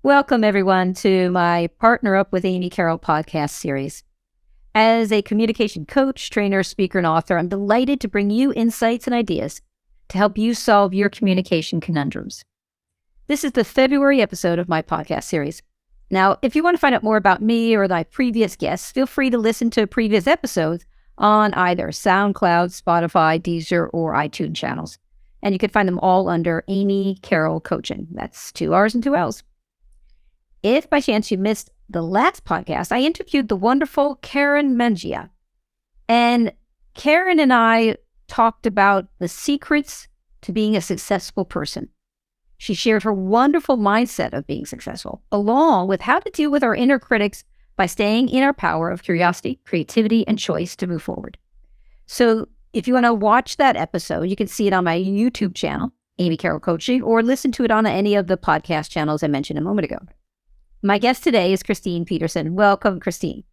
Welcome, everyone, to my Partner Up with Amy Carroll podcast series. As a communication coach, trainer, speaker, and author, I'm delighted to bring you insights and ideas to help you solve your communication conundrums. This is the February episode of my podcast series. Now, if you want to find out more about me or my previous guests, feel free to listen to previous episodes on either SoundCloud, Spotify, Deezer, or iTunes channels. And you can find them all under Amy Carroll Coaching. That's 2 R's and 2 L's. If by chance you missed the last podcast, I interviewed the wonderful Karen Mangia. And Karen and I talked about the secrets to being a successful person. She shared her wonderful mindset of being successful, along with how to deal with our inner critics by staying in our power of curiosity, creativity, and choice to move forward. So if you want to watch that episode, you can see it on my YouTube channel, Amy Carroll Coaching, or listen to it on any of the podcast channels I mentioned a moment ago. My guest today is Christine Petersen. Welcome, Christine.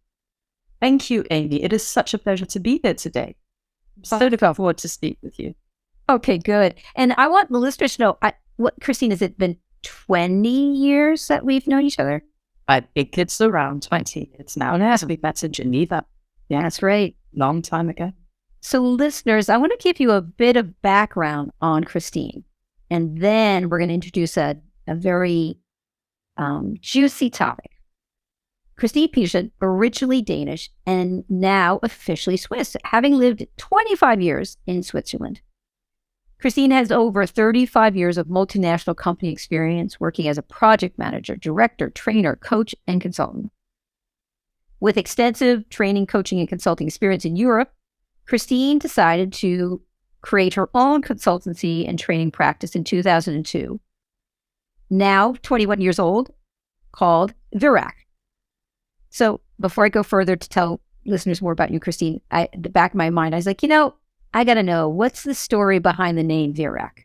Thank you, Amy. It is such a pleasure to be here today. I'm so looking forward to speak with you. Okay, good. And I want the listeners to know, Christine, has it been 20 years that we've known each other? I think it's around 20. It's now. We met in Geneva. Yeah, that's right. Long time ago. So listeners, I want to give you a bit of background on Christine. And then we're going to introduce a very juicy topic. Christine Petersen, originally Danish and now officially Swiss, having lived 25 years in Switzerland. Christine has over 35 years of multinational company experience working as a project manager, director, trainer, coach, and consultant. With extensive training, coaching, and consulting experience in Europe, Christine decided to create her own consultancy and training practice in 2002. Now 21 years old, called Beirut. So before I go further to tell listeners more about you, Christine, at the back of my mind, I was like, I got to know, what's the story behind the name Beirut?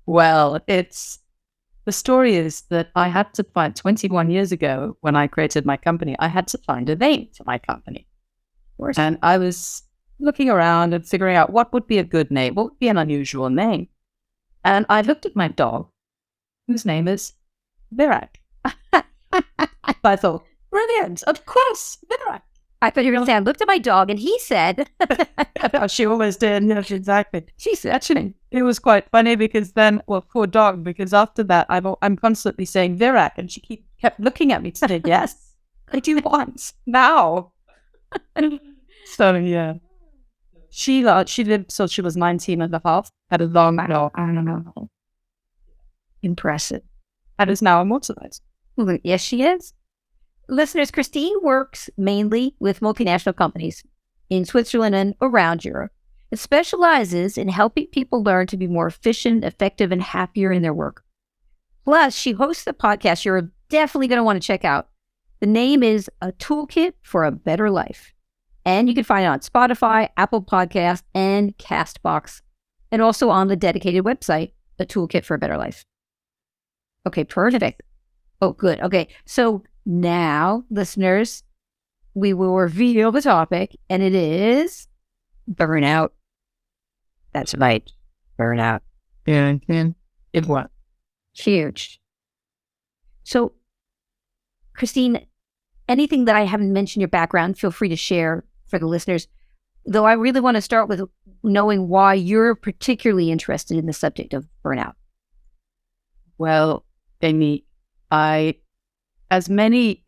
Well, the story is that I had to find 21 years ago when I created my company, I had to find a name for my company. And I was looking around and figuring out what would be a good name, what would be an unusual name. And I looked at my dog, whose name is Beirut. I thought, brilliant, of course, Beirut. I thought you were going to say, I looked at my dog and he said. She always did. Yes, exactly. She's actually, it was quite funny because then, poor dog, because after that, I'm constantly saying Beirut, and she kept looking at me and said, yes, I do want now. So, yeah. She lived, so she was 19 and a half, had a long dog. I don't know. Impressive. And is now immortalized. Well, yes, she is. Listeners, Christine works mainly with multinational companies in Switzerland and around Europe. It specializes in helping people learn to be more efficient, effective, and happier in their work. Plus, she hosts a podcast you're definitely going to want to check out. The name is A Toolkit for a Better Life. And you can find it on Spotify, Apple Podcasts, and CastBox, and also on the dedicated website, A Toolkit for a Better Life. Okay, perfect. Oh, good. Okay, so now, listeners, we will reveal the topic, and it is burnout. That's right, burnout. Yeah. It what? Huge. So, Christine, anything that I haven't mentioned your background, feel free to share for the listeners. Though I really want to start with knowing why you're particularly interested in the subject of burnout. Well, Amy, as many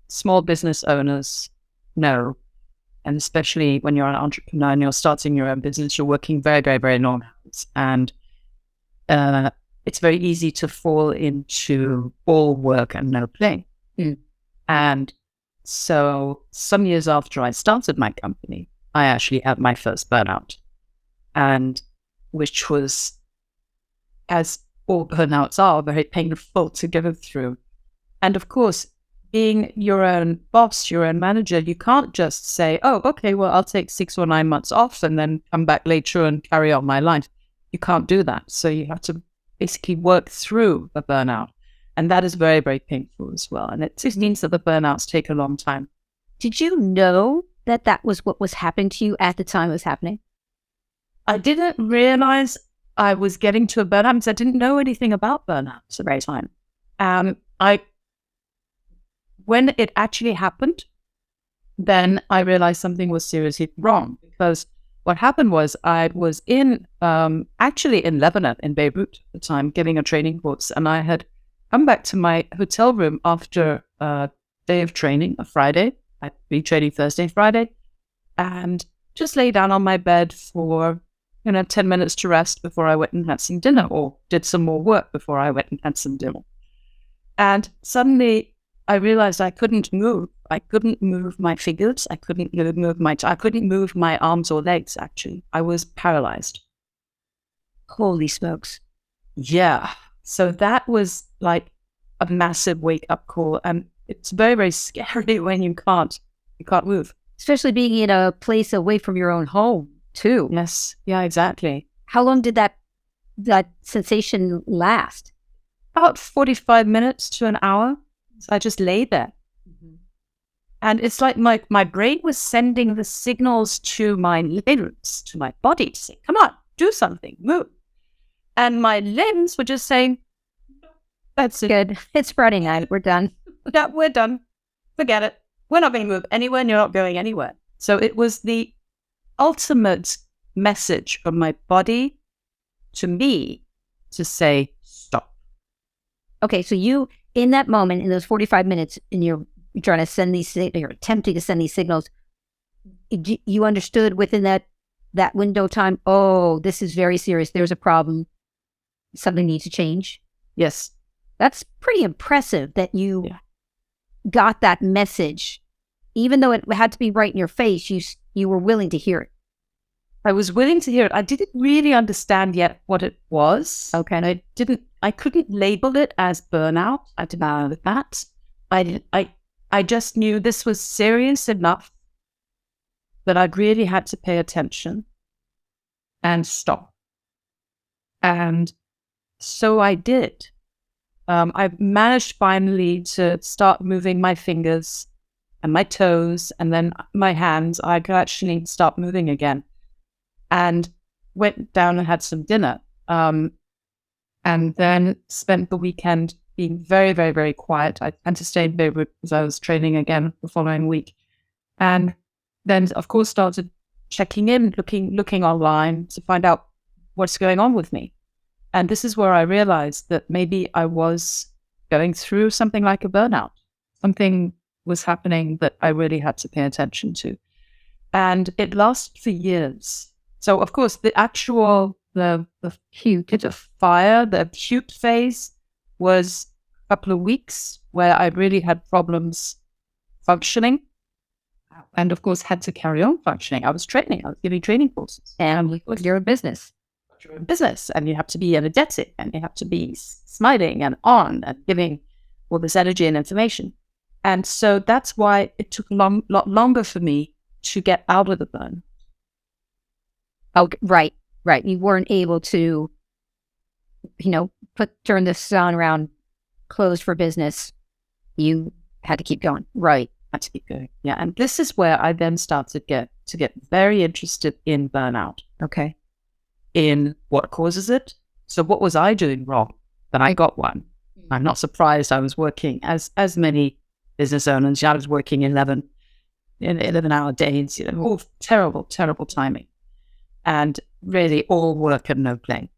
small business owners know, and especially when you're an entrepreneur and you're starting your own business, you're working very, very, very long hours. And it's very easy to fall into all work and no play. Mm. And so some years after I started my company, I actually had my first burnout, and which was, as all burnouts are, very painful to go through. And of course, being your own boss, your own manager, you can't just say, oh, okay, well, I'll take 6 or 9 months off and then come back later and carry on my life. You can't do that. So you have to basically work through a burnout. And that is very, very painful as well. And it just means that the burnouts take a long time. Did you know that that was what was happening to you at the time it was happening? I didn't realize I was getting to a burnout because I didn't know anything about burnout at the right time. When it actually happened, then I realized something was seriously wrong, because what happened was I was actually in Lebanon, in Beirut at the time, giving a training course, and I had come back to my hotel room after a day of training, a Friday. I'd be training Thursday, Friday, and just lay down on my bed for 10 minutes to rest before I went and had some dinner, or did some more work before I went and had some dinner. And suddenly I realized I couldn't move. I couldn't move my fingers. I couldn't move my arms or legs, actually. I was paralyzed. Holy smokes. Yeah. So that was like a massive wake-up call. And it's very, very scary when you can't move. Especially being in a place away from your own home, too. Yes. Yeah, exactly. How long did that sensation last? About 45 minutes to an hour. So I just lay there. Mm-hmm. And it's like my brain was sending the signals to my limbs, to my body, to say, come on, do something, move. And my limbs were just saying, that's it. Good. It's Friday night. We're done. Yeah, we're done. Forget it. We're not going to move anywhere, and you're not going anywhere. So it was the ultimate message from my body to me to say, stop. Okay, so you, in that moment, in those 45 minutes, and you're trying to send you're attempting to send these signals, you understood within that window of time, oh, this is very serious. There's a problem. Something needs to change. Yes. That's pretty impressive that you got that message. Even though it had to be right in your face, you were willing to hear it. I was willing to hear it. I didn't really understand yet what it was. Okay. And I couldn't label it as burnout. I didn't know that. I just knew this was serious enough that I'd really had to pay attention and stop. And so I did. I managed finally to start moving my fingers and my toes, and then my hands. I could actually start moving again. And went down and had some dinner. And then spent the weekend being very, very, very quiet. I had to stay in Beirut because I was training again the following week. And then, of course, started checking in, looking online to find out what's going on with me. And this is where I realized that maybe I was going through something like a burnout. Something was happening that I really had to pay attention to. And it lasted for years. So, of course, the actual, the fire, the acute phase was a couple of weeks where I really had problems functioning. And, of course, had to carry on functioning. I was giving training courses. And you're in business. You're in business, and you have to be energetic, and you have to be smiling and on and giving all this energy and information. And so that's why it took a lot longer for me to get out of the burn. Oh, right. You weren't able to, turn the sun around, closed for business. You had to keep going. Right. Had to keep going. Yeah. And this is where I then started to get very interested in burnout. Okay. In what causes it. So what was I doing wrong that I got one? I'm not surprised. I was working as many business owners. I was working 11-hour days, all terrible, terrible timing. And really all work and no play.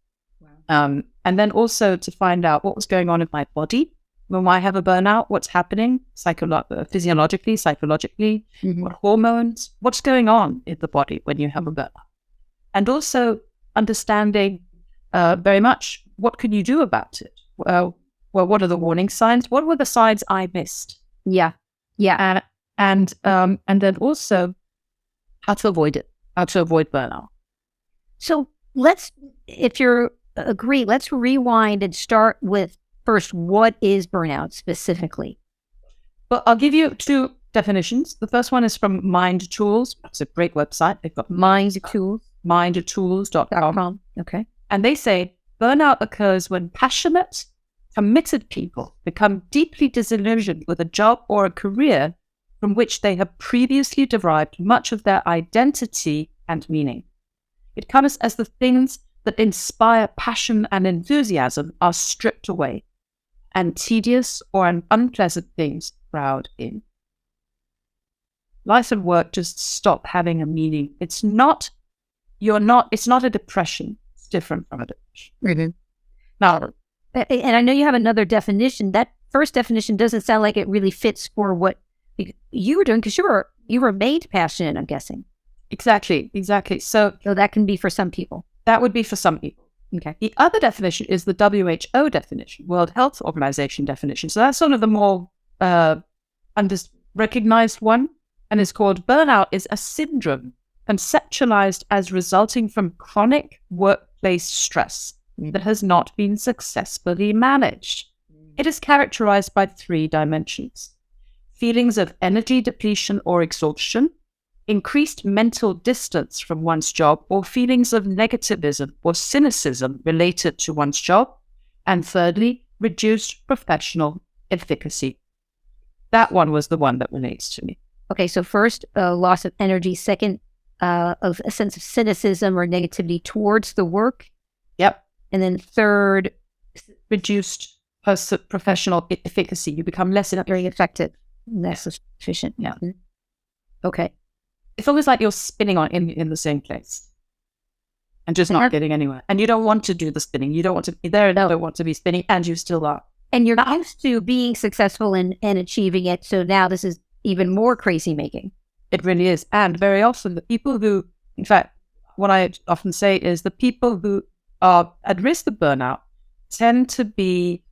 Wow. And then also to find out what was going on in my body when I have a burnout, what's happening physiologically, psychologically, what hormones, what's going on in the body when you have a burnout. And also understanding very much what can you do about it? Well, what are the warning signs? What were the signs I missed? Yeah. And then also how to avoid it, how to avoid burnout. So if you agree, let's rewind and start with first, what is burnout specifically? Well, I'll give you two definitions. The first one is from Mind Tools. It's a great website. They've got mindtools.com. Okay. And they say burnout occurs when passionate, committed people become deeply disillusioned with a job or a career from which they have previously derived much of their identity and meaning. It comes as the things that inspire passion and enthusiasm are stripped away, and tedious or unpleasant things crowd in. Life and work just stop having a meaning. It's not a depression. It's different from a depression. Mm-hmm. Now, and I know you have another definition. That first definition doesn't sound like it really fits for what you were doing, because you were made passionate, I'm guessing. Exactly. So that can be for some people. That would be for some people. Okay. The other definition is the WHO definition, World Health Organization definition. So that's sort of the more recognized one. And it's called burnout is a syndrome conceptualized as resulting from chronic workplace stress that has not been successfully managed. It is characterized by 3 dimensions: feelings of energy depletion or exhaustion, increased mental distance from one's job, or feelings of negativism or cynicism related to one's job, and thirdly, reduced professional efficacy. That one was the one that relates to me. Okay, so first, loss of energy. Second, of a sense of cynicism or negativity towards the work. Yep. And then third, reduced professional efficacy. You become less effective, less efficient. Yeah. Okay. It's always like you're spinning in the same place and just not getting anywhere. And you don't want to do the spinning. You don't want to be there and don't want to be spinning, and you still are. And you're used to being successful and achieving it. So now this is even more crazy making. It really is. And very often the people who, in fact, what I often say is the people who are at risk of burnout tend to be,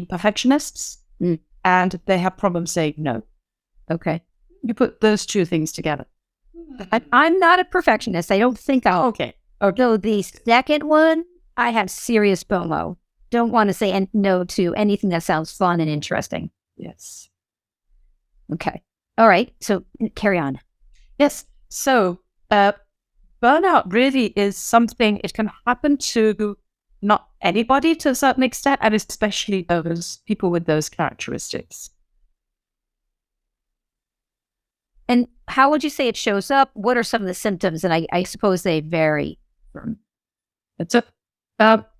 perfectionists and they have problems saying no. Okay. You put those 2 things together. I'm not a perfectionist. I don't think I'll. Okay. Although the second one, I have serious FOMO. Don't want to say no to anything that sounds fun and interesting. Yes. Okay. All right. So carry on. Yes. So burnout really is something, it can happen to not anybody to a certain extent, and especially those people with those characteristics. And how would you say it shows up? What are some of the symptoms? And I suppose they vary.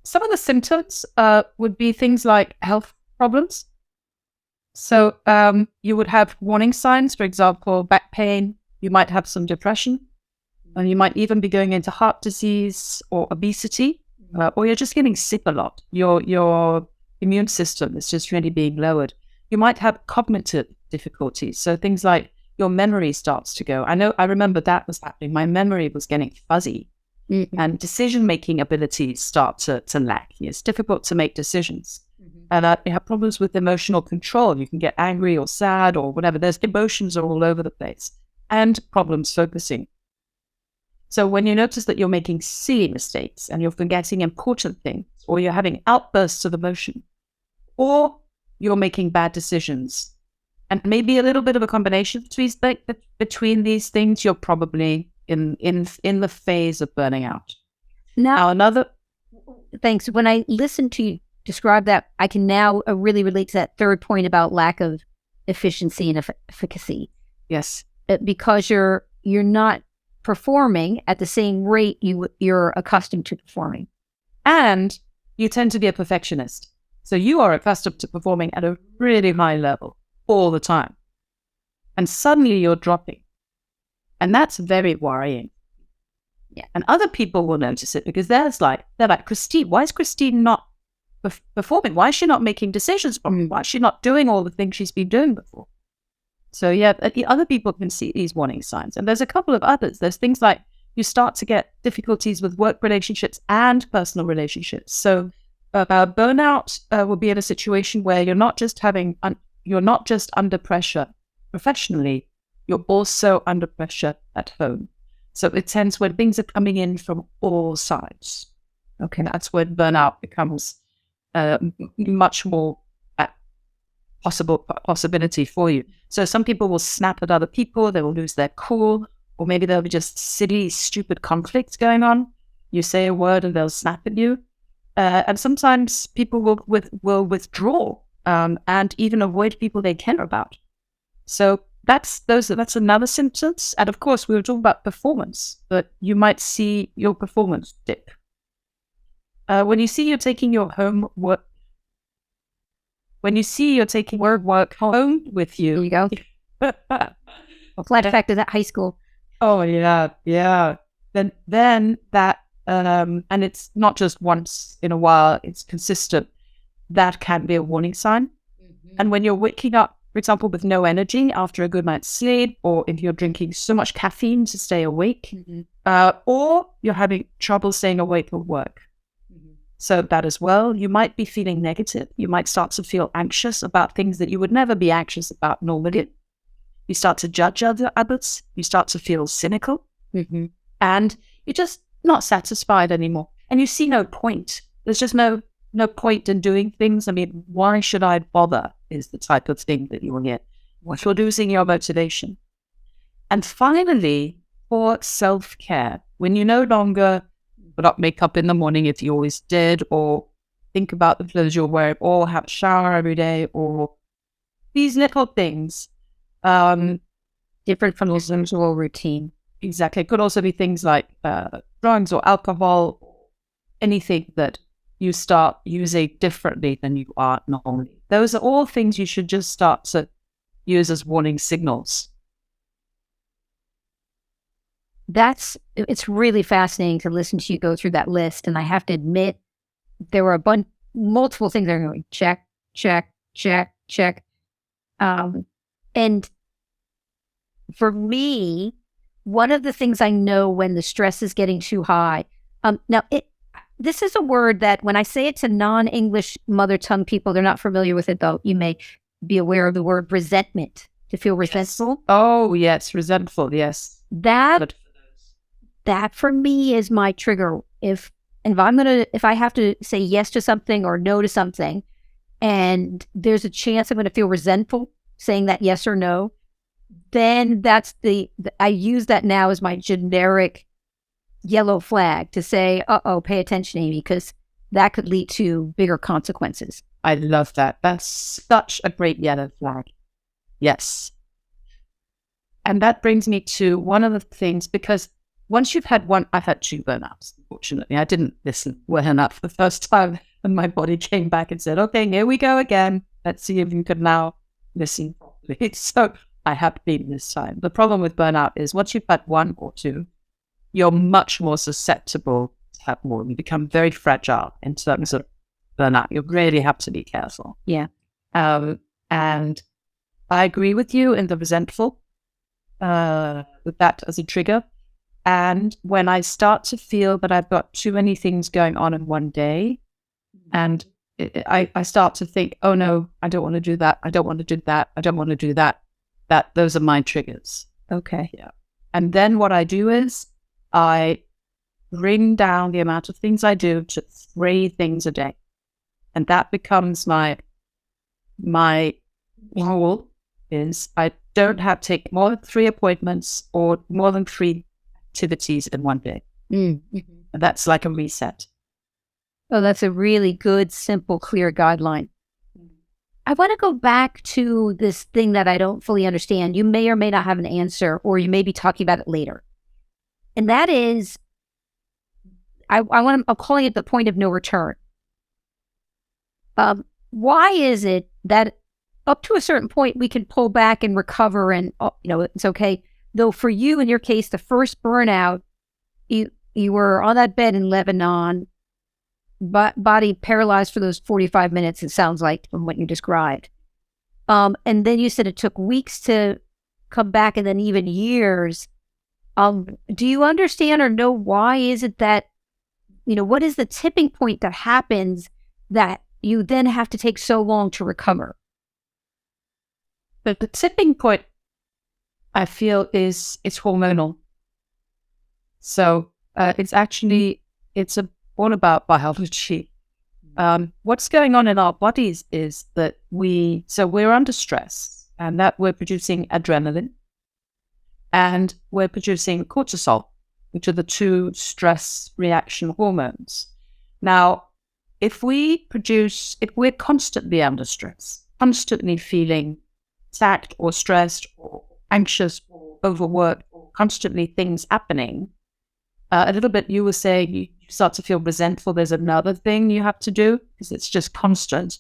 Some of the symptoms would be things like health problems. So you would have warning signs, for example, back pain. You might have some depression, and you might even be going into heart disease or obesity, or you're just getting sick a lot. Your immune system is just really being lowered. You might have cognitive difficulties. So things like your memory starts to go. I remember that was happening. My memory was getting fuzzy. And decision-making abilities start to lack. It's difficult to make decisions. And you have problems with emotional control. You can get angry or sad or whatever. There's emotions are all over the place. And problems focusing. So when you notice that you're making silly mistakes and you're forgetting important things, or you're having outbursts of emotion, or you're making bad decisions, and maybe a little bit of a combination between these things, you're probably in the phase of burning out. Now another... Thanks. When I listen to you describe that, I can now really relate to that third point about lack of efficiency and efficacy. Yes. Because you're not performing at the same rate you're accustomed to performing. And you tend to be a perfectionist. So you are accustomed to performing at a really high level all the time. And suddenly you're dropping. And that's very worrying. Yeah. And other people will notice it because they're like, Christine, why is Christine not performing? Why is she not making decisions properly? Why is she not doing all the things she's been doing before? So yeah, the other people can see these warning signs. And there's a couple of others. There's things like you start to get difficulties with work relationships and personal relationships. So burnout will be in a situation where you're not just under pressure professionally, you're also under pressure at home. So it tends when things are coming in from all sides. Okay, that's when burnout becomes much more possibility for you. So some people will snap at other people, they will lose their cool, or maybe there'll be just silly, stupid conflicts going on. You say a word and they'll snap at you. And sometimes people will withdraw and even avoid people they care about. So that's another symptoms. And of course, we were talking about performance, but you might see your performance dip. When you see you're taking your homework, when you see you're taking work home with you. There you go. Flashback to that high school. Oh yeah. Then that and it's not just once in a while, it's consistent. That can be a warning sign. Mm-hmm. And when you're waking up, for example, with no energy after a good night's sleep, or if you're drinking so much caffeine to stay awake, or you're having trouble staying awake at work. Mm-hmm. So that as well, you might be feeling negative. You might start to feel anxious about things that you would never be anxious about normally. You start to judge others. You start to feel cynical. Mm-hmm. And you're just not satisfied anymore. And you see no point. There's just no point in doing things. I mean, why should I bother is the type of thing that you will get. What you're losing your motivation. And finally, for self-care, when you no longer put up makeup in the morning if you always did, or think about the clothes you're wearing, or have a shower every day, or these little things, different from your usual routine. Exactly. It could also be things like drugs or alcohol, anything that you start using differently than you are normally. Those are all things you should just start to use as warning signals. It's really fascinating to listen to you go through that list. And I have to admit, there were multiple things that are going check, check, check, check. And for me, one of the things I know when the stress is getting too high, this is a word that when I say it to non-English mother tongue people, they're not familiar with it, though. You may be aware of the word resentment, to feel resentful. Yes. Oh, yes, resentful, yes. That for me is my trigger. If I have to say yes to something or no to something, and there's a chance I'm going to feel resentful saying that yes or no, then that's I use that now as my generic yellow flag to say, pay attention, Amy, because that could lead to bigger consequences. I love that. That's such a great yellow flag. Yes. And that brings me to one of the things, because once you've had I've had 2 burnouts, unfortunately. I didn't listen well enough the first time, and my body came back and said, okay, here we go again. Let's see if you can now listen properly. So I have been this time. The problem with burnout is once you've had 1 or 2, you're much more susceptible to have more. You become very fragile in terms of burnout. You really have to be careful. Yeah. And I agree with you in the resentful, with that as a trigger. And when I start to feel that I've got too many things going on in one day, and I start to think, oh no, I don't want to do that. I don't want to do that. I don't want to do that. Those are my triggers. Okay. Yeah. And then what I do is I bring down the amount of things I do to 3 things a day. And that becomes my rule is I don't have to take more than 3 appointments or more than 3 activities in one day. Mm-hmm. And that's like a reset. Oh, that's a really good, simple, clear guideline. I want to go back to this thing that I don't fully understand. You may or may not have an answer, or you may be talking about it later. And that is, I'm calling it the point of no return. Why is it that up to a certain point we can pull back and recover and, it's okay. Though for you, in your case, the first burnout, you were on that bed in Lebanon, body paralyzed for those 45 minutes, it sounds like, from what you described. And then you said it took weeks to come back and then even years. Do you understand or know why is it that, what is the tipping point that happens that you then have to take so long to recover? But the tipping point, I feel, it's hormonal. So it's all about biology. What's going on in our bodies is that we're under stress, and that we're producing adrenaline, and we're producing cortisol, which are the 2 stress reaction hormones. Now, if we're constantly under stress, constantly feeling attacked or stressed or anxious or overworked or constantly things happening, a little bit you were saying you start to feel resentful. There's another thing you have to do because it's just constant.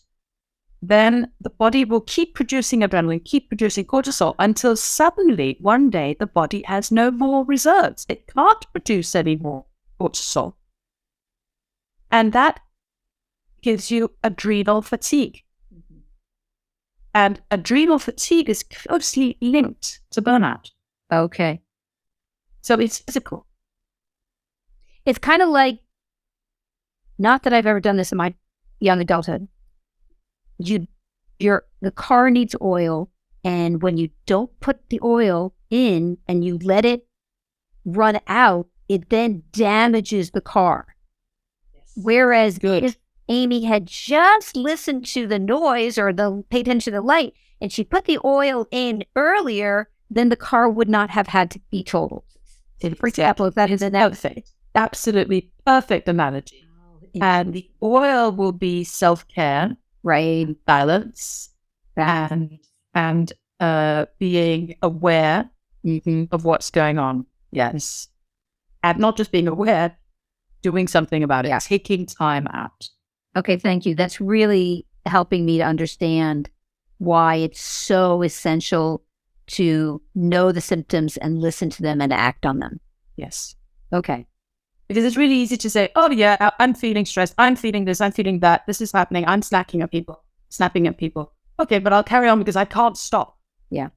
Then the body will keep producing adrenaline, keep producing cortisol until suddenly one day the body has no more reserves. It can't produce any more cortisol. And that gives you adrenal fatigue. And adrenal fatigue is closely linked to burnout. Okay. So it's physical. It's kind of like, not that I've ever done this in my young adulthood. The car needs oil, and when you don't put the oil in and you let it run out, it then damages the car. Yes. Whereas if Amy had just listened to the noise or paid attention to the light, and she put the oil in earlier, then the car would not have had to be totaled. For example, if that is an outfit. Absolutely perfect analogy. And the oil will be self-care, right? Balance, and being aware of what's going on. Yes. And not just being aware, doing something about it, taking time out. Okay, thank you. That's really helping me to understand why it's so essential to know the symptoms and listen to them and act on them. Yes. Okay. Because it's really easy to say, oh yeah, I'm feeling stressed. I'm feeling this. I'm feeling that. This is happening. I'm snapping at people. Okay, but I'll carry on because I can't stop. Yeah.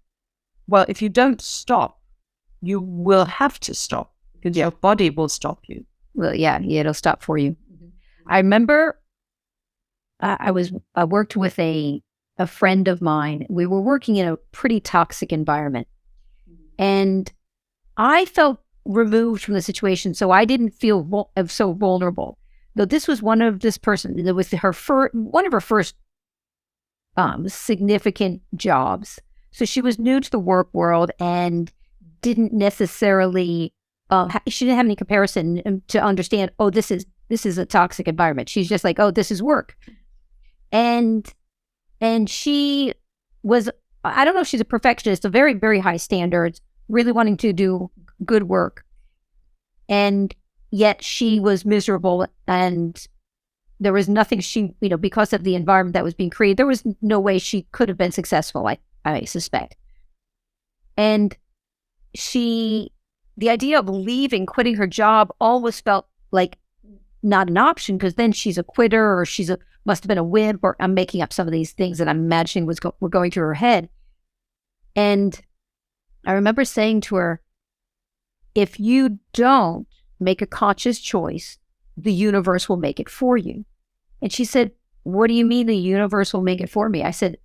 Well, if you don't stop, you will have to stop because your body will stop you. Well, yeah, it'll stop for you. I remember I worked with a friend of mine. We were working in a pretty toxic environment, and I felt removed from the situation, so I didn't feel so vulnerable. Though this was one of her first significant jobs, so she was new to the work world and didn't necessarily she didn't have any comparison to understand. Oh, this is a toxic environment. She's just like, oh, this is work, and she was, I don't know if she's a perfectionist, a very, very high standards, really wanting to do good work. And yet she was miserable, and there was nothing because of the environment that was being created, there was no way she could have been successful, I suspect. And the idea of quitting her job always felt like not an option, because then she's a quitter, or must have been a wimp, or I'm making up some of these things that I'm imagining were going through her head. And I remember saying to her, if you don't make a conscious choice, the universe will make it for you. And she said, what do you mean the universe will make it for me? I said,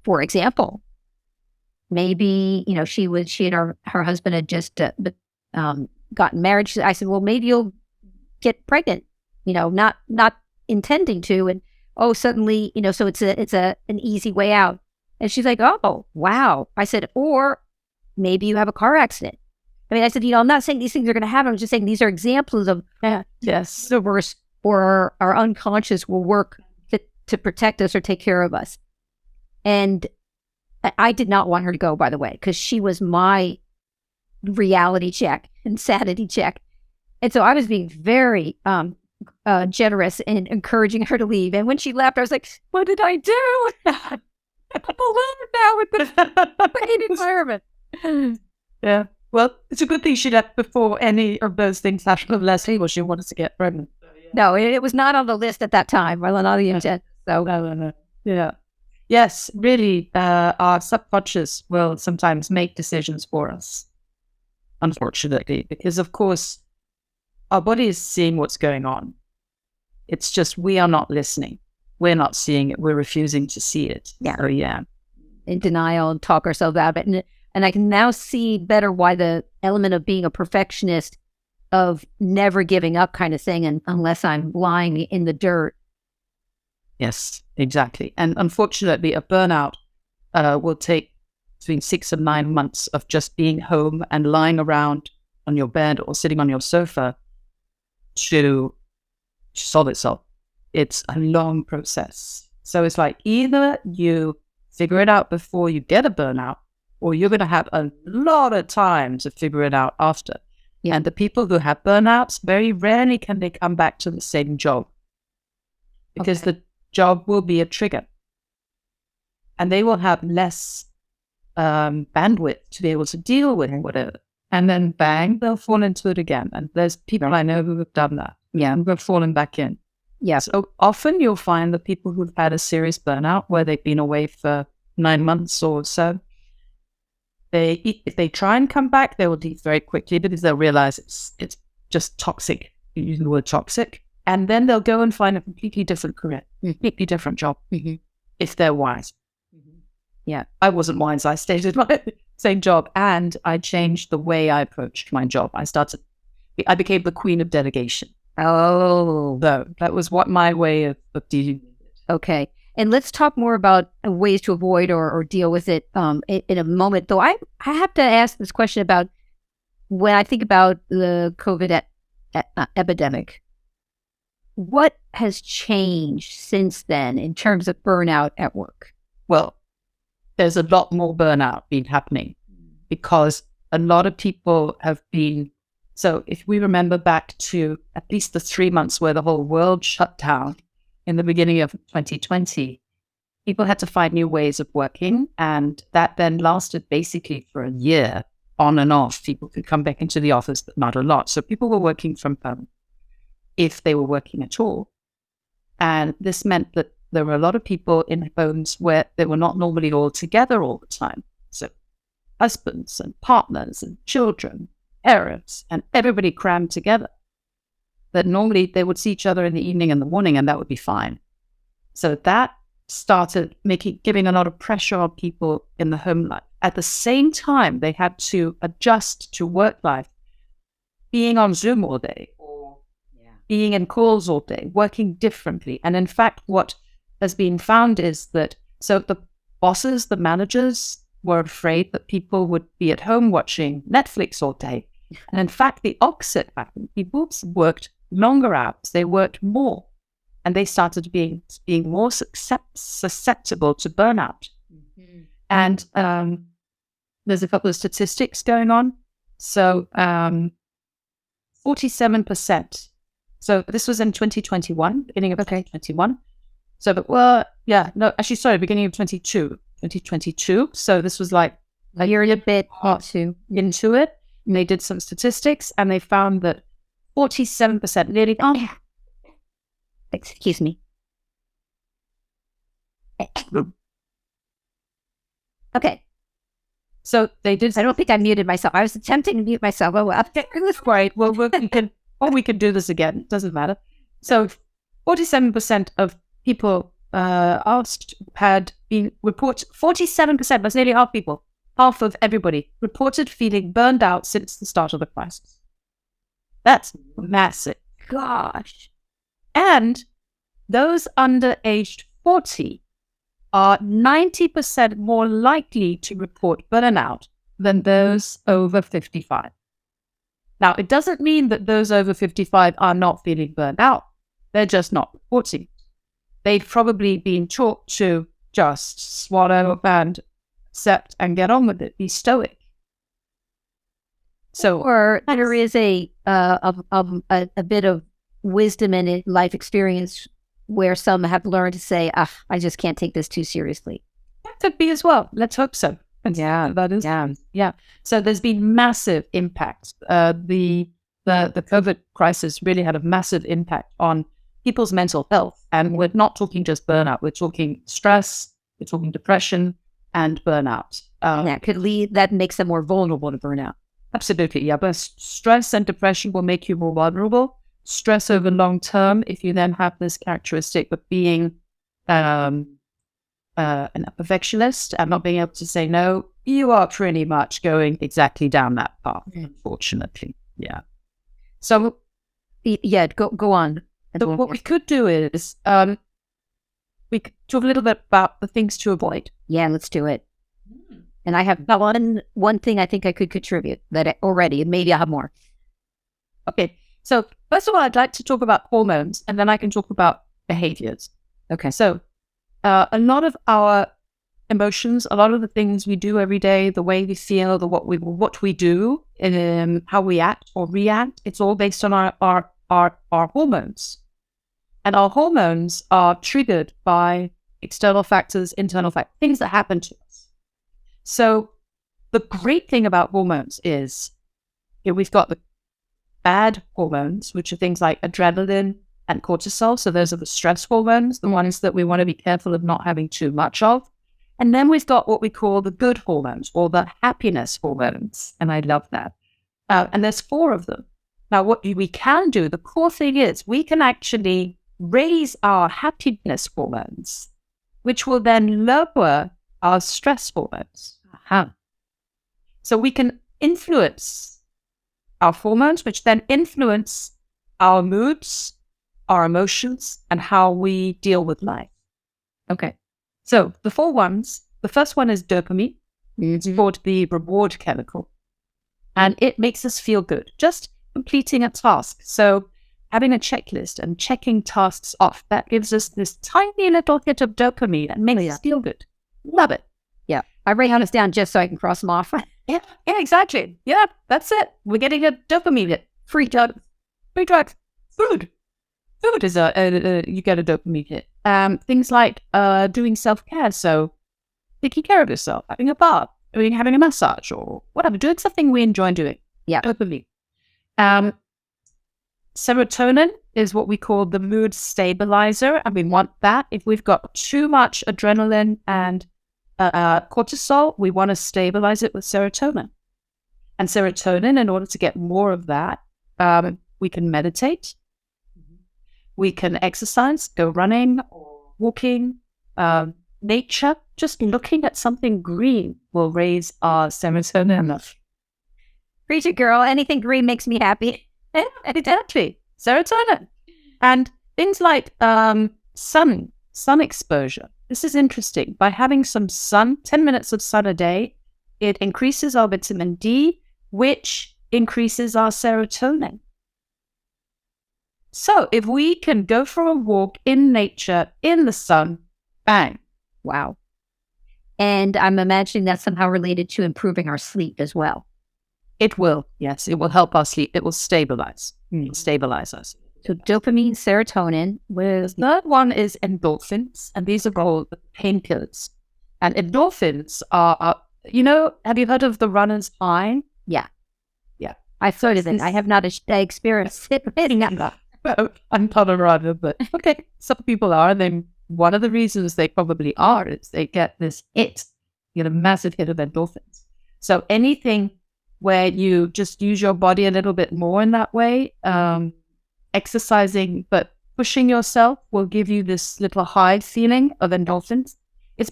for example, maybe, she and her husband had just gotten married. I said, well, maybe you'll get pregnant, not intending to. And suddenly, so it's an easy way out. And she's like, oh, wow. I said, or maybe you have a car accident. I mean, I said, I'm not saying these things are going to happen. I'm just saying these are examples of the universe or our unconscious will work to protect us or take care of us. And I did not want her to go, by the way, because she was my reality check and sanity check. And so I was being very generous in encouraging her to leave. And when she left, I was like, what did I do? I'm alone now with the pain environment. Yeah. Well, it's a good thing she left before any of those things happened, unless she wanted to get pregnant. No, it was not on the list at that time. Well, not the intent. So, no. Yeah. Yes, really, our subconscious will sometimes make decisions for us, unfortunately, because, of course, our body is seeing what's going on. It's just we are not listening. We're not seeing it. We're refusing to see it. Yeah. So, yeah. In denial and talk ourselves out of it. And I can now see better why the element of being a perfectionist, of never giving up kind of thing, and unless I'm lying in the dirt. Yes, exactly. And unfortunately, a burnout will take between 6 and 9 months of just being home and lying around on your bed or sitting on your sofa to solve itself. It's a long process. So it's like either you figure it out before you get a burnout, or you're going to have a lot of time to figure it out after. Yeah. And the people who have burnouts, very rarely can they come back to the same job because the job will be a trigger and they will have less bandwidth to be able to deal with whatever. And then bang, they'll fall into it again. And there's people I know who have done that. Yeah. Who have fallen back in. Yeah. So often you'll find the people who've had a serious burnout where they've been away for 9 months or so, if they try and come back, they will leave very quickly because they'll realize it's just toxic. You use the word toxic. And then they'll go and find a completely different career, completely different job, if they're wise. Yeah, I wasn't wise. I stayed at my same job and I changed the way I approached my job. I became the queen of delegation. Oh. So that was what my way of dealing with it. Okay. And let's talk more about ways to avoid or deal with it in a moment. Though I have to ask this question about when I think about the COVID epidemic. What has changed since then in terms of burnout at work? Well, there's a lot more burnout been happening because a lot of people have been. So if we remember back to at least the 3 months where the whole world shut down in the beginning of 2020, people had to find new ways of working. And that then lasted basically for a year on and off. People could come back into the office, but not a lot. So people were working from home if they were working at all. And this meant that there were a lot of people in homes where they were not normally all together all the time. So husbands and partners and children, parents, and everybody crammed together. That normally they would see each other in the evening and the morning, and that would be fine. So that started giving a lot of pressure on people in the home life. At the same time, they had to adjust to work life, being on Zoom all day, or being in calls all day, working differently. And in fact, what has been found is that so the bosses, the managers, were afraid that people would be at home watching Netflix all day. And in fact, the opposite happened. People worked longer hours, they worked more, and they started being more susceptible to burnout. And there's a couple of statistics going on. So 47%. So this was in 2021, beginning of 2021. So, beginning of 2022. So this was like a year and a bit into it. And they did some statistics and they found that 47%, nearly, excuse me. Okay. So they did. I don't think I muted myself. I was attempting to mute myself. Oh, well. That's great. Well, we can do this again. It doesn't matter. So 47% of people asked had been reported, 47%, that's nearly half people, half of everybody, reported feeling burned out since the start of the crisis. That's massive. Gosh. And those under aged 40 are 90% more likely to report burnout than those over 55. Now, it doesn't mean that those over 55 are not feeling burned out. They're just not reporting. They've probably been taught to just swallow and accept and get on with it, be stoic. So, or there is a bit of wisdom and life experience where some have learned to say, I just can't take this too seriously. That could be as well. Let's hope so. Yeah, that is. Yeah. So there's been massive impact. The COVID crisis really had a massive impact on people's mental health. And we're not talking just burnout. We're talking stress, we're talking depression and burnout. That makes them more vulnerable to burnout. Absolutely, yeah. But stress and depression will make you more vulnerable. Stress over long term, if you then have this characteristic of being a perfectionist and not being able to say no, you are pretty much going exactly down that path, unfortunately. Yeah. So, go on. So what we could do is we could talk a little bit about the things to avoid. Yeah, let's do it. And I have one thing I think I could contribute already, and maybe I'll have more. Okay. So first of all, I'd like to talk about hormones, and then I can talk about behaviors. Okay. So a lot of our emotions, a lot of the things we do every day, the way we feel, what we do, how we act or react, it's all based on our hormones. And our hormones are triggered by external factors, internal factors, things that happen to us. So the great thing about hormones is we've got the bad hormones, which are things like adrenaline and cortisol. So those are the stress hormones, the ones that we want to be careful of not having too much of. And then we've got what we call the good hormones or the happiness hormones. And I love that. And there's 4 of them. Now, what we can do, the cool thing is we can actually raise our happiness hormones, which will then lower our stress hormones. So we can influence our hormones, which then influence our moods, our emotions, and how we deal with life. Okay. So the 4 ones, the first one is dopamine. It's called the reward chemical. And it makes us feel good, just completing a task. So having a checklist and checking tasks off, that gives us this tiny little hit of dopamine and makes us feel good. Love it. Yeah. I write this down just so I can cross them off. Yeah, exactly. Yeah, that's it. We're getting a dopamine hit. Free drugs. Food is you get a dopamine hit. Things like doing self-care, so taking care of yourself, having a bath, having a massage or whatever, doing something we enjoy doing. Yeah. Dopamine. Serotonin is what we call the mood stabilizer, and we want that. If we've got too much adrenaline and cortisol, we want to stabilize it with serotonin. And serotonin, in order to get more of that, we can meditate, we can exercise, go running or walking, nature. Just looking at something green will raise our serotonin. Preach it, girl. Anything green makes me happy. Exactly. Serotonin. And things like sun exposure. This is interesting. By having some sun, 10 minutes of sun a day, it increases our vitamin D, which increases our serotonin. So if we can go for a walk in nature, in the sun, bang. Wow. And I'm imagining that's somehow related to improving our sleep as well. It will, yes. It will help our sleep. It will stabilize. Stabilize us. So dopamine, serotonin. The third one is endorphins, and these are called painkillers. And endorphins are, have you heard of the runner's high? Yeah. Yeah. I've heard of it. I have not experienced it. I'm not a runner, but okay, some people are. And then one of the reasons they probably are is they get this hit, massive hit of endorphins. So anything where you just use your body a little bit more in that way, exercising, but pushing yourself will give you this little high feeling of endorphins. It's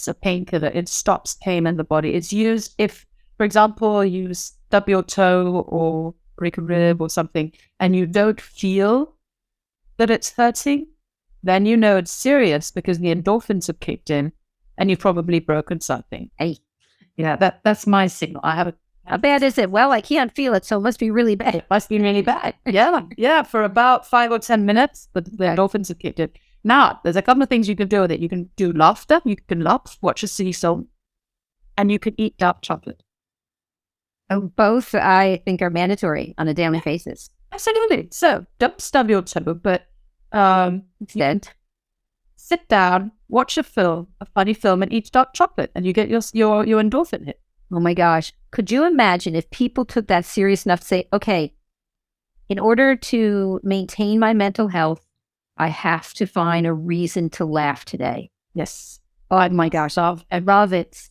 a painkiller. It stops pain in the body. It's used if, for example, you stub your toe or break a rib or something, and you don't feel that it's hurting, then you know it's serious because the endorphins have kicked in and you've probably broken something. Hey. That's my signal. How bad is it? Well, I can't feel it, so it must be really bad. It must be really bad. Yeah. For about 5 or 10 minutes, the endorphins have kicked in. Now, there's a couple of things you can do with it. You can do laughter. You can laugh, watch a silly song, and you can eat dark chocolate. Oh, both, I think, are mandatory on a daily basis. Absolutely. So don't stub your toe, but instead, sit down, watch a funny film, and eat dark chocolate, and you get your endorphin hit. Oh my gosh. Could you imagine if people took that serious enough to say, okay, in order to maintain my mental health, I have to find a reason to laugh today. Yes. Oh my gosh. I love it.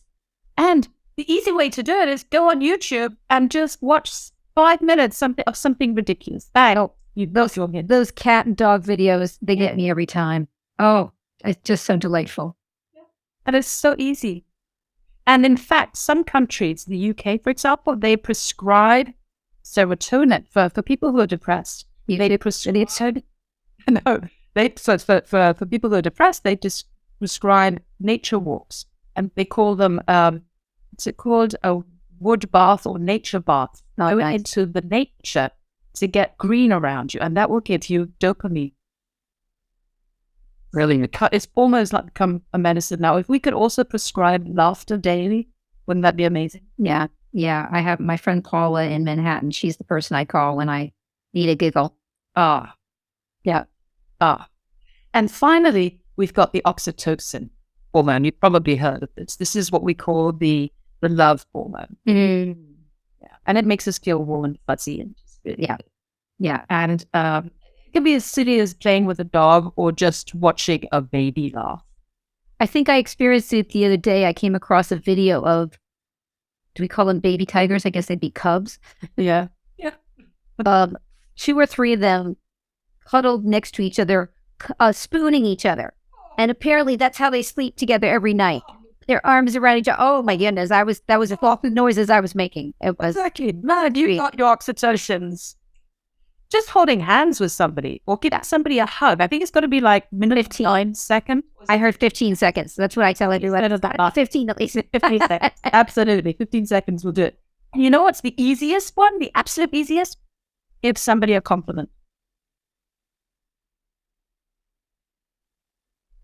And the easy way to do it is go on YouTube and just watch 5 minutes of something ridiculous. Those cat and dog videos, they get me every time. Oh, it's just so delightful. And it's so easy. And in fact, some countries, the UK, for example, they prescribe serotonin for people who are depressed. For people who are depressed, they just prescribe nature walks, and they call them, what's it called? A wood bath or nature bath. Go into the nature to get green around you, and that will give you dopamine. Really, it's almost like become a medicine now. If we could also prescribe laughter daily, wouldn't that be amazing? Yeah. Yeah. I have my friend Paula in Manhattan. She's the person I call when I need a giggle. Ah, Yeah. ah. And finally, we've got the oxytocin hormone. You've probably heard of this. This is what we call the love hormone. Mm. Yeah. And it makes us feel warm and fuzzy. And Yeah. Yeah. And it can be as silly as playing with a dog or just watching a baby laugh. I think I experienced it the other day. I came across a video of, do we call them baby tigers? I guess they'd be cubs. Yeah. Yeah. 2 or 3 of them huddled next to each other, spooning each other. And apparently that's how they sleep together every night. Their arms around each other. Oh my goodness. That was the noises I was making. It was Exactly. Man, you got your oxytocins. Just holding hands with somebody or give somebody a hug. I think it's got to be like 15 seconds. I heard 15 seconds. That's what I tell everyone. 15 at least. 15 seconds. Absolutely. 15 seconds will do it. And you know what's the easiest one? The absolute easiest? Give somebody a compliment.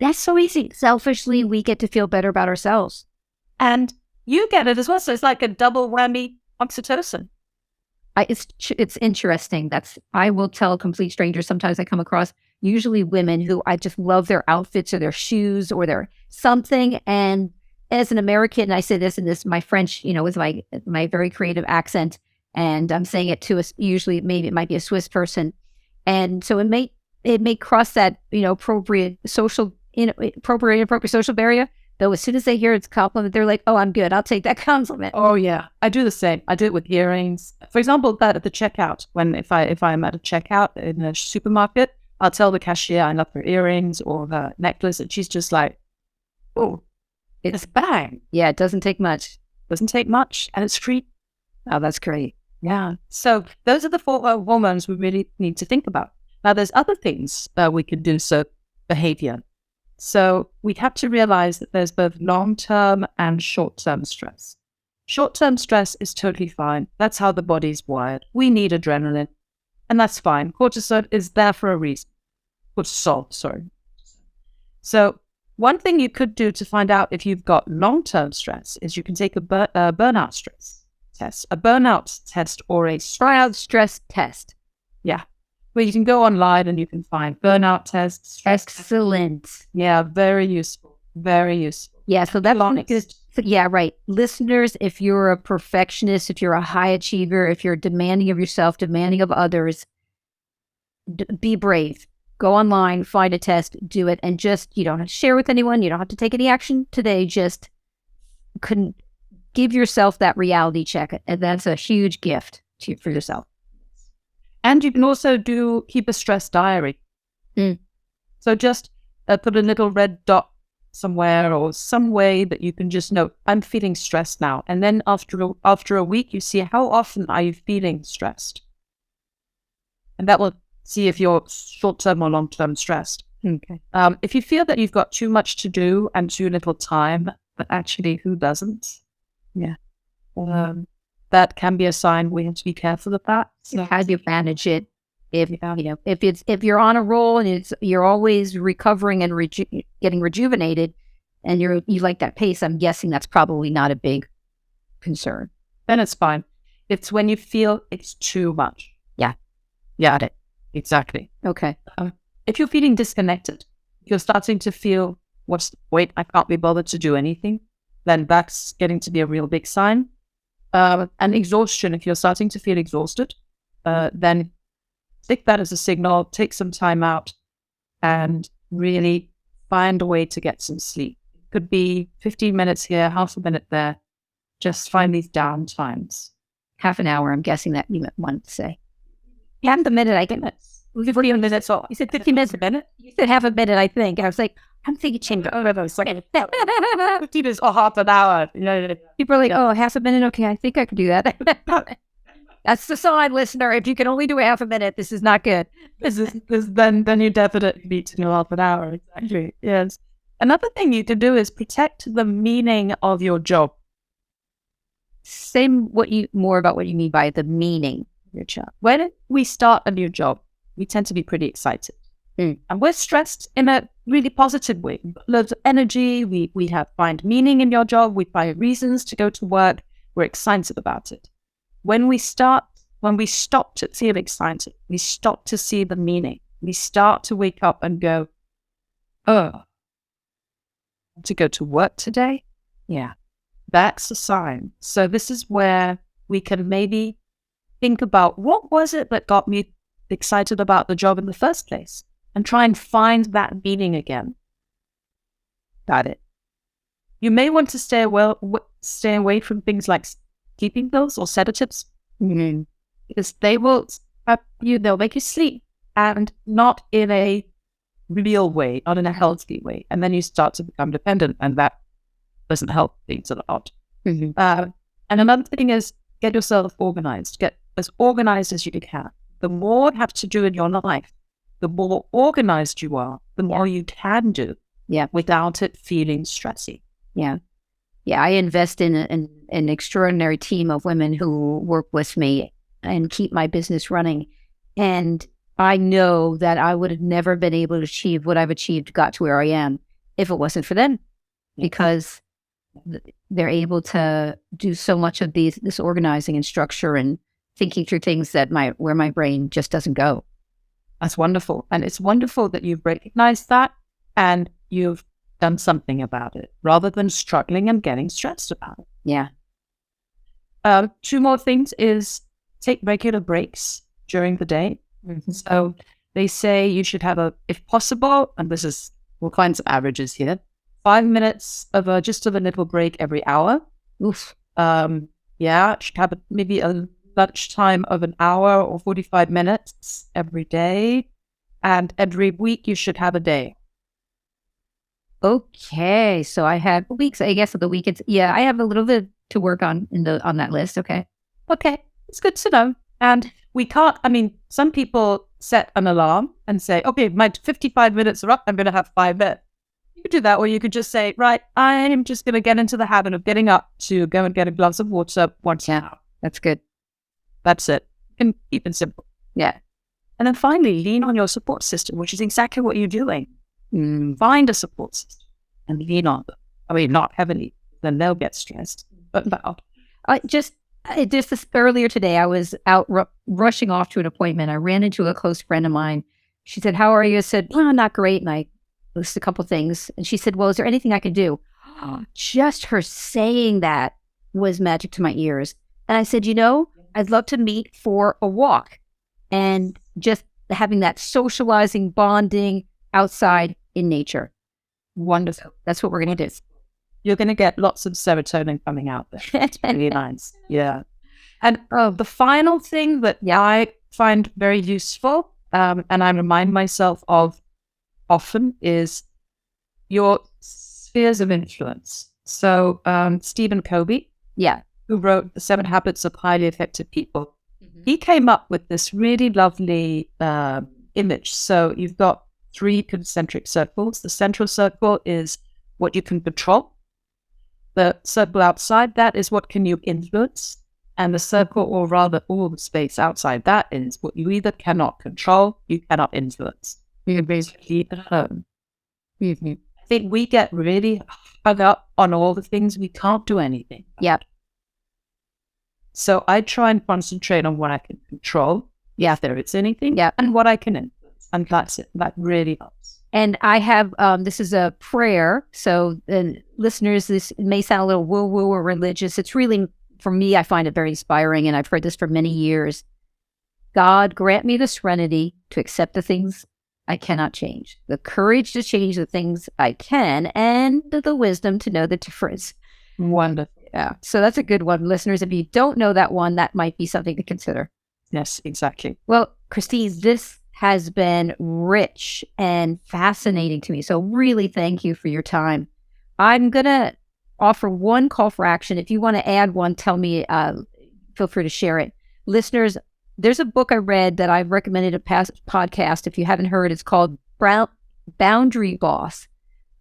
That's so easy. Selfishly, we get to feel better about ourselves. And you get it as well. So it's like a double whammy oxytocin. It's interesting. I will tell complete strangers. Sometimes I come across usually women who I just love their outfits or their shoes or their something. And as an American, I say this, and this my French, with my very creative accent, and I'm saying it to usually maybe it might be a Swiss person, and so it may cross that appropriate social barrier. Though as soon as they hear it's a compliment, they're like, "Oh, I'm good. I'll take that compliment." Oh yeah, I do the same. I do it with earrings. For example, that at the checkout, if I'm at a checkout in a supermarket, I'll tell the cashier I love her earrings or her necklace, and she's just like, "Oh, it's bang." Yeah, it doesn't take much. Doesn't take much, and it's free. Oh, that's great. Yeah. So those are the 4 hormones we really need to think about. Now, there's other things that we can do. So behavior. So we have to realize that there's both long-term and short-term stress. Short-term stress is totally fine. That's how the body's wired. We need adrenaline, and that's fine. Cortisol is there for a reason. Cortisol, sorry. So one thing you could do to find out if you've got long-term stress is you can take a burnout stress test, a burnout test or a Burnout stress test. Yeah. Well, you can go online and you can find burnout tests. Excellent. Yeah, very useful. Very useful. Yeah, so that's good. Yeah, right. Listeners, if you're a perfectionist, if you're a high achiever, if you're demanding of yourself, demanding of others, be brave. Go online, find a test, do it, and just, you don't have to share with anyone. You don't have to take any action today. Just give yourself that reality check. And that's a huge gift for yourself. And you can also keep a stress diary. So just put a little red dot somewhere or some way that you can just know, I'm feeling stressed now. And then after a week, you see how often are you feeling stressed. And that will see if you're short-term or long-term stressed. Okay. If you feel that you've got too much to do and too little time, but actually who doesn't? Yeah. That can be a sign we have to be careful of that. So how do you manage it? If you're on a roll and you're always recovering and getting rejuvenated, and you like that pace, I'm guessing that's probably not a big concern. Then it's fine. It's when you feel it's too much. Yeah. Got it. Exactly. Okay. If you're feeling disconnected, if you're starting to feel, what's the point? I can't be bothered to do anything. Then that's getting to be a real big sign. And exhaustion, if you're starting to feel exhausted, then take that as a signal, take some time out and really find a way to get some sleep. It could be 15 minutes here, half a minute there. Just find these down times. Half an hour, I'm guessing that you wanted to say. Half a minute, I get it. 40 minutes or you said 15 minutes a minute? You said half a minute, I think. I was like, I'm thinking change. 15 is or half an hour. People are like, oh, half a minute? Okay, I think I could do that. That's the sign, listener. If you can only do half a minute, this is not good. Then you definitely need to do half an hour. Exactly. Yes. Another thing you can do is protect the meaning of your job. Say more about what you mean by the meaning of your job. When we start a new job, we tend to be pretty excited. Mm. And we're stressed in a really positive way. Loads of energy. We find meaning in your job. We find reasons to go to work. We're excited about it. When we stop to feel excited, we stop to see the meaning. We start to wake up and go, oh, to go to work today? Yeah, that's a sign. So this is where we can maybe think about, what was it that got me excited about the job in the first place? And try and find that meaning again. Got it. You may want to stay away from things like sleeping pills or sedatives, because they'll make you sleep, and not in a real way, not in a healthy way. And then you start to become dependent, and that doesn't help things a lot. And another thing is, get yourself organized. Get as organized as you can. The more you have to do in your life, the more organized you are, the more you can do without it feeling stressy. Yeah. I invest in an extraordinary team of women who work with me and keep my business running. And I know that I would have never been able to achieve what I've achieved, got to where I am, if it wasn't for them, because they're able to do so much of this organizing and structure and thinking through things that where my brain just doesn't go. That's wonderful. And it's wonderful that you've recognized that and you've done something about it rather than struggling and getting stressed about it. Yeah. 2 more things is take regular breaks during the day. So they say you should have if possible, and we'll find some averages here, 5 minutes of just a little break every hour. Oof. Should have maybe a lunchtime of an hour or 45 minutes every day. And every week you should have a day. Okay. So I have weeks, I guess, of the week. I have a little bit to work on on that list. Okay. It's good to know. And some people set an alarm and say, okay, my 55 minutes are up. I'm going to have 5 minutes. You could do that, or you could just say, right, I'm just going to get into the habit of getting up to go and get a glass of water once an hour. That's good. That's it. And keep it simple. Yeah. And then finally, lean on your support system, which is exactly what you're doing. Find a support system and lean on them. Not heavily, then they'll get stressed. But just this earlier today, I was out rushing off to an appointment. I ran into a close friend of mine. She said, "How are you?" I said, "Oh, not great." And I listed a couple things. And she said, "Well, is there anything I can do?" Just her saying that was magic to my ears. And I said, I'd love to meet for a walk, and just having that socializing, bonding outside in nature. Wonderful. That's what we're going to do. You're going to get lots of serotonin coming out there. It's really nice. Yeah. And the final thing that I find very useful, and I remind myself of often, is your spheres of influence. So Stephen Covey, who wrote The 7 Habits of Highly Effective People, he came up with this really lovely image. So you've got 3 concentric circles. The central circle is what you can control. The circle outside that is what can you influence. And the circle, or rather all the space outside that, is what you either cannot control, you cannot influence. You basically at home. I think we get really hung up on all the things we can't do anything about. Yeah. So I try and concentrate on what I can control, if there is anything, and what I can influence. And that's it. That really helps. And I have, this is a prayer. So listeners, this may sound a little woo-woo or religious. It's really, for me, I find it very inspiring. And I've heard this for many years. God, grant me the serenity to accept the things I cannot change, the courage to change the things I can, and the wisdom to know the difference. Wonderful. Yeah. So that's a good one. Listeners, if you don't know that one, that might be something to consider. Yes, exactly. Well, Christine, this has been rich and fascinating to me. So really thank you for your time. I'm going to offer one call for action. If you want to add one, tell me, feel free to share it. Listeners, there's a book I read that I've recommended a past podcast. If you haven't heard, it's called Boundary Boss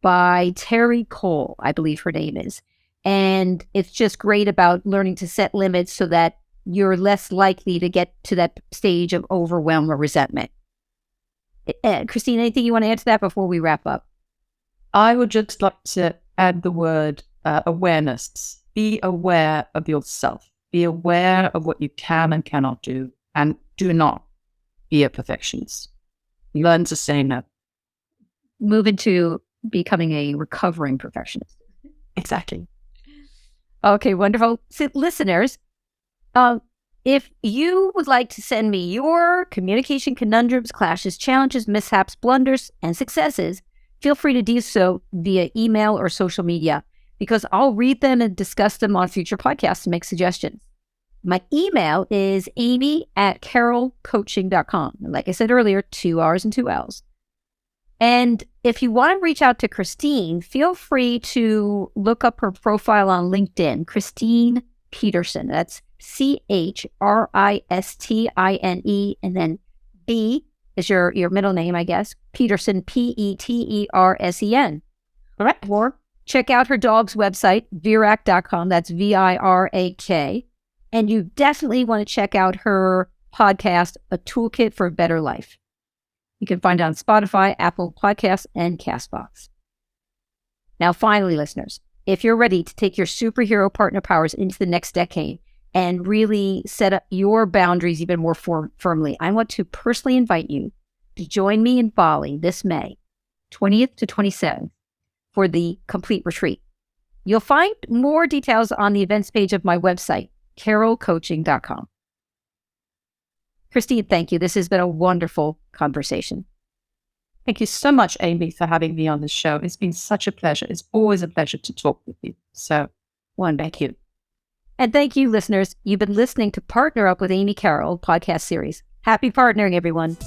by Terry Cole, I believe her name is. And it's just great about learning to set limits so that you're less likely to get to that stage of overwhelm or resentment. Christine, anything you want to add to that before we wrap up? I would just like to add the word awareness. Be aware of yourself. Be aware of what you can and cannot do, and do not be a perfectionist. Learn to say no. Move into becoming a recovering perfectionist. Exactly. Okay, wonderful. So, listeners, if you would like to send me your communication conundrums, clashes, challenges, mishaps, blunders, and successes, feel free to do so via email or social media, because I'll read them and discuss them on future podcasts and make suggestions. My email is amy@carrollcoaching.com. Like I said earlier, 2 R's and 2 L's. And if you want to reach out to Christine, feel free to look up her profile on LinkedIn, Christine Petersen. That's CHRISTINE, and then B is your middle name, I guess. Petersen, PETERSEN. All right. Or check out her dog's website, virak.com. That's VIRAK. And you definitely want to check out her podcast, A Toolkit for a Better Life. You can find it on Spotify, Apple Podcasts, and CastBox. Now, finally, listeners, if you're ready to take your superhero partner powers into the next decade and really set up your boundaries even more firmly, I want to personally invite you to join me in Bali this May, 20th to 27th, for the complete retreat. You'll find more details on the events page of my website, carrollcoaching.com. Christine, thank you. This has been a wonderful conversation. Thank you so much, Amy, for having me on the show. It's been such a pleasure. It's always a pleasure to talk with you. So, thank you. And thank you, listeners. You've been listening to Partner Up with Amy Carroll podcast series. Happy partnering, everyone.